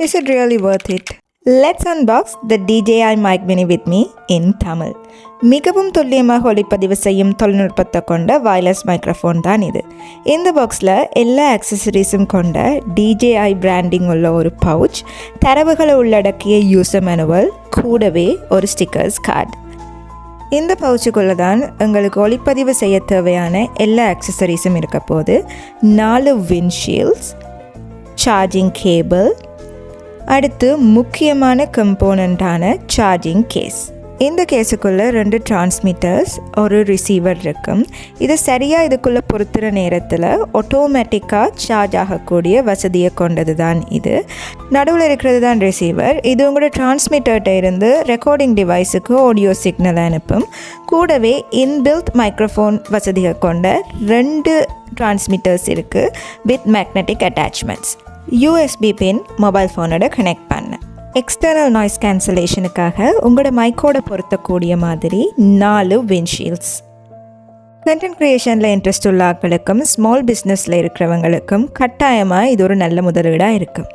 Is it really worth it? Let's unbox the DJI Mic Mini with me in Tamil. மிகவும் துல்லியமாக ஒளிப்பதிவு செய்யும் தொழில்நுட்பத்தை கொண்ட வயர்லெஸ் மைக்ரோஃபோன் தான் இது. இந்த பாக்ஸில் எல்லா ஆக்சசரிஸும் கொண்ட DJI பிராண்டிங் உள்ள ஒரு பவுச், தரவுகளை உள்ளடக்கிய யூசர் மேனுவல், கூடவே ஒரு ஸ்டிக்கர்ஸ் கார்டு. இந்த பவுச்சுக்குள்ளே தான் எங்களுக்கு ஒளிப்பதிவு செய்ய தேவையான எல்லா ஆக்சசரிஸும் இருக்க போது. 4 விண்ட்ஷீல்ட்ஸ், சார்ஜிங் கேபிள், அடுத்து முக்கியமான கம்போனண்ட்டான சார்ஜிங் கேஸ். இந்த கேஸுக்குள்ளே 2 டிரான்ஸ்மிட்டர்ஸ், ஒரு ரிசீவர் இருக்கும். இது சரியாக இதுக்குள்ளே பொறுத்துகிற நேரத்தில் ஆட்டோமேட்டிக்காக சார்ஜ் ஆகக்கூடிய வசதியை கொண்டது தான் இது. நடுவில் இருக்கிறது தான் ரிசீவர். இது உங்களோட டிரான்ஸ்மிட்டர்கிட்ட இருந்து ரெக்கார்டிங் டிவைஸுக்கு ஆடியோ சிக்னல் அனுப்பும். கூடவே இன்பில்ட் மைக்ரோஃபோன் வசதியை கொண்ட 2 டிரான்ஸ்மிட்டர்ஸ் இருக்குது with magnetic attachments. USB pin mobile ஃபோனோட கனெக்ட் பண்ண. எக்ஸ்டர்னல் நாய்ஸ் கேன்சலேஷனுக்காக உங்களோட மைக்கோட பொருத்தக்கூடிய மாதிரி 4 விண்ட்ஷீல்ட்ஸ். கண்டென்ட் க்ரியேஷனில் இன்ட்ரெஸ்ட் உள்ள ஆட்களுக்கும் ஸ்மால் பிஸ்னஸில் இருக்கிறவங்களுக்கும் கட்டாயமாக இது ஒரு நல்ல முதலீடாக இருக்கும்.